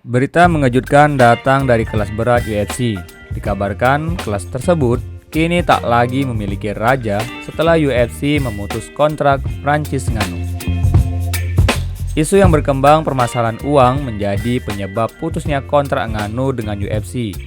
Berita mengejutkan datang dari kelas berat UFC. Dikabarkan kelas tersebut kini tak lagi memiliki raja setelah UFC memutus kontrak Francis Ngannou. Isu yang berkembang permasalahan uang menjadi penyebab putusnya kontrak Ngannou dengan UFC.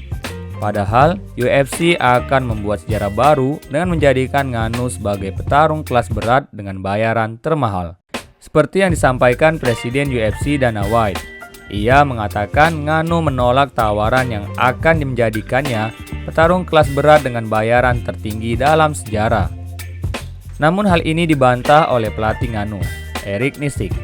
Padahal UFC akan membuat sejarah baru dengan menjadikan Ngannou sebagai petarung kelas berat dengan bayaran termahal. Seperti yang disampaikan Presiden UFC Dana White, ia mengatakan Ngannou menolak tawaran yang akan menjadikannya petarung kelas berat dengan bayaran tertinggi dalam sejarah. Namun hal ini dibantah oleh pelatih Ngannou, Eric Nisik.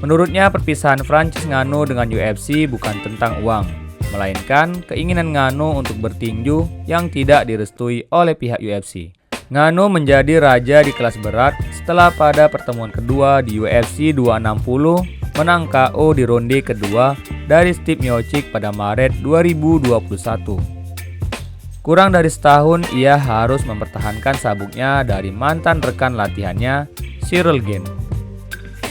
Menurutnya perpisahan Francis Ngannou dengan UFC bukan tentang uang, melainkan keinginan Ngannou untuk bertinju yang tidak direstui oleh pihak UFC. Ngannou menjadi raja di kelas berat setelah pada pertemuan kedua di UFC 260 menang KO di ronde kedua dari Steve Miocic pada Maret 2021. Kurang dari setahun ia harus mempertahankan sabuknya dari mantan rekan latihannya, Ciryl Gane.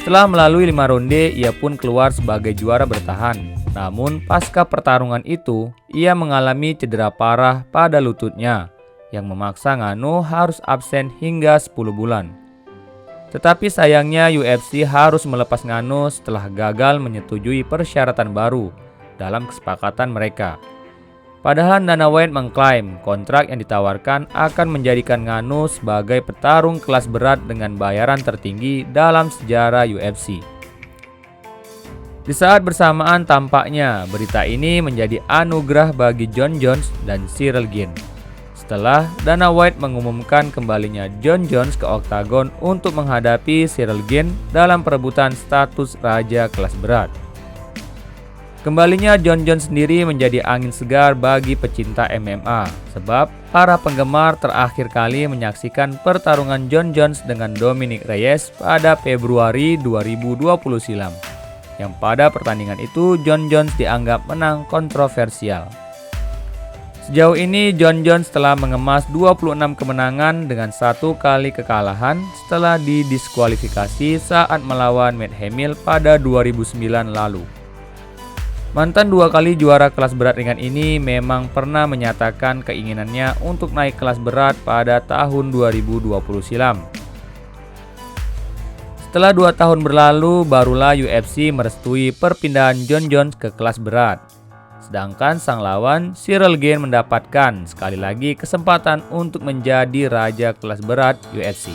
Setelah melalui 5 ronde, ia pun keluar sebagai juara bertahan. Namun pasca pertarungan itu, ia mengalami cedera parah pada lututnya yang memaksa Ngannou harus absen hingga 10 bulan. Tetapi sayangnya UFC harus melepas Ngannou setelah gagal menyetujui persyaratan baru dalam kesepakatan mereka. Padahal Dana White mengklaim kontrak yang ditawarkan akan menjadikan Ngannou sebagai petarung kelas berat dengan bayaran tertinggi dalam sejarah UFC. Di saat bersamaan tampaknya berita ini menjadi anugerah bagi Jon Jones dan Ciryl Gane. Setelah Dana White mengumumkan kembalinya Jon Jones ke oktagon untuk menghadapi Ciryl Gane dalam perebutan status raja kelas berat. Kembalinya Jon Jones sendiri menjadi angin segar bagi pecinta MMA, sebab para penggemar terakhir kali menyaksikan pertarungan Jon Jones dengan Dominic Reyes pada Februari 2020 silam, yang pada pertandingan itu Jon Jones dianggap menang kontroversial. Sejauh ini Jon Jones telah mengemas 26 kemenangan dengan 1 kali kekalahan setelah didiskualifikasi saat melawan Matt Hamill pada 2009 lalu. Mantan 2 kali juara kelas berat ringan ini memang pernah menyatakan keinginannya untuk naik kelas berat pada tahun 2020 silam. Setelah 2 tahun berlalu, barulah UFC merestui perpindahan Jon Jones ke kelas berat. Sedangkan sang lawan, Ciryl Gane mendapatkan sekali lagi kesempatan untuk menjadi raja kelas berat UFC.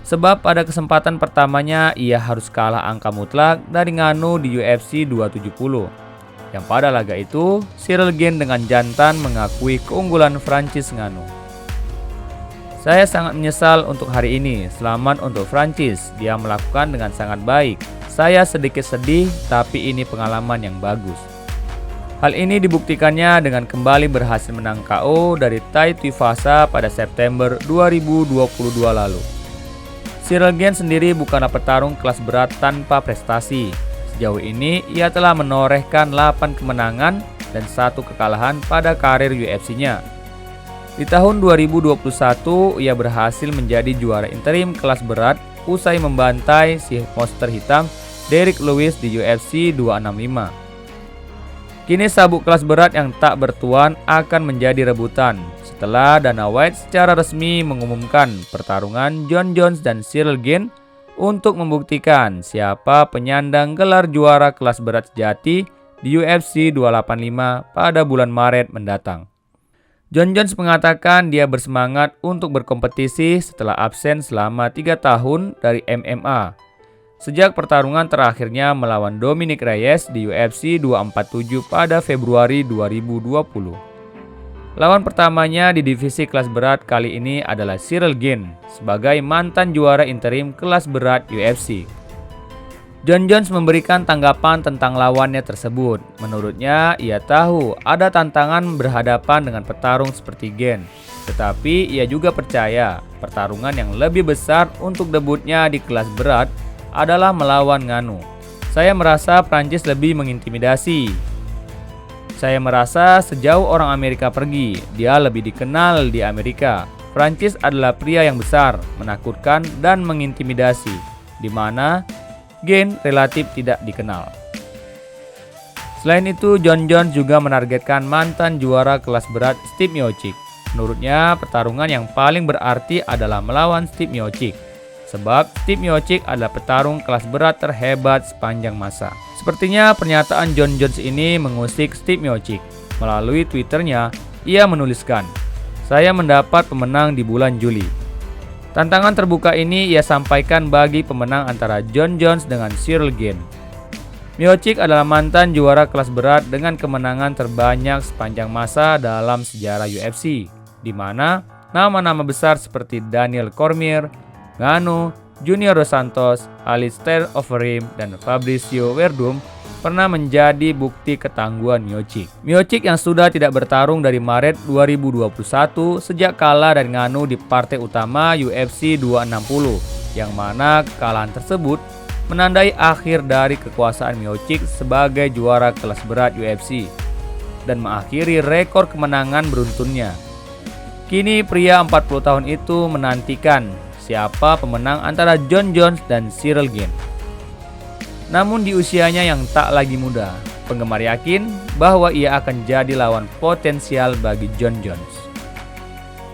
Sebab pada kesempatan pertamanya ia harus kalah angka mutlak dari Ngannou di UFC 270. Yang pada laga itu, Ciryl Gane dengan jantan mengakui keunggulan Francis Ngannou. Saya sangat menyesal untuk hari ini. Selamat untuk Francis, dia melakukan dengan sangat baik. Saya sedikit sedih, tapi ini pengalaman yang bagus. Hal ini dibuktikannya dengan kembali berhasil menang KO dari Tai Tuivasa pada September 2022 lalu. Ciryl Gane sendiri bukanlah petarung kelas berat tanpa prestasi. Sejauh ini ia telah menorehkan 8 kemenangan dan 1 kekalahan pada karir UFC-nya. Di tahun 2021 ia berhasil menjadi juara interim kelas berat usai membantai si monster hitam Derrick Lewis di UFC 265. Kini sabuk kelas berat yang tak bertuan akan menjadi rebutan setelah Dana White secara resmi mengumumkan pertarungan Jon Jones dan Ciryl Gane untuk membuktikan siapa penyandang gelar juara kelas berat sejati di UFC 285 pada bulan Maret mendatang. Jon Jones mengatakan dia bersemangat untuk berkompetisi setelah absen selama 3 tahun dari MMA. Sejak pertarungan terakhirnya melawan Dominic Reyes di UFC 247 pada Februari 2020. Lawan pertamanya di divisi kelas berat kali ini adalah Ciryl Gane sebagai mantan juara interim kelas berat UFC. Jon Jones memberikan tanggapan tentang lawannya tersebut. Menurutnya, ia tahu ada tantangan berhadapan dengan petarung seperti Gane. Tetapi ia juga percaya pertarungan yang lebih besar untuk debutnya di kelas berat adalah melawan Ngannou. Saya merasa Prancis lebih mengintimidasi. Saya merasa sejauh orang Amerika pergi, dia lebih dikenal di Amerika. Francis adalah pria yang besar, menakutkan dan mengintimidasi, di mana Gane relatif tidak dikenal. Selain itu, Jon Jones juga menargetkan mantan juara kelas berat Steve Miocic. Menurutnya, pertarungan yang paling berarti adalah melawan Steve Miocic, sebab Steve Miocic adalah petarung kelas berat terhebat sepanjang masa. Sepertinya pernyataan Jon Jones ini mengusik Steve Miocic. Melalui Twitternya, ia menuliskan, "Saya mendapat pemenang di bulan Juli." Tantangan terbuka ini ia sampaikan bagi pemenang antara Jon Jones dengan Ciryl Gane. Miocic adalah mantan juara kelas berat dengan kemenangan terbanyak sepanjang masa dalam sejarah UFC, di mana nama-nama besar seperti Daniel Cormier, Ngannou, Junior Dos Santos, Alistair Overeem, dan Fabricio Werdum pernah menjadi bukti ketangguhan Miocic. Miocic yang sudah tidak bertarung dari Maret 2021 sejak kalah dari Ngannou di partai utama UFC 260, yang mana kekalahan tersebut menandai akhir dari kekuasaan Miocic sebagai juara kelas berat UFC dan mengakhiri rekor kemenangan beruntunnya. Kini pria 40 tahun itu menantikan siapa pemenang antara Jon Jones dan Ciryl Gane. Namun di usianya yang tak lagi muda, penggemar yakin bahwa ia akan jadi lawan potensial bagi Jon Jones.